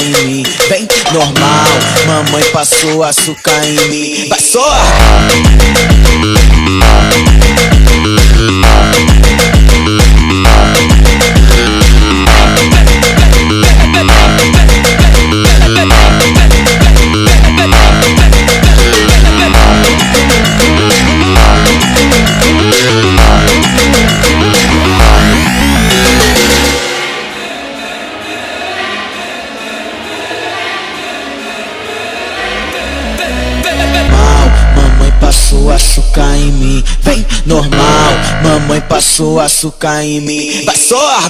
em mim. Vem, normal, mamãe passou açúcar em mim. Vai só! Passou açúcar em mim, vem normal, mamãe passou açúcar em mim. Vai só!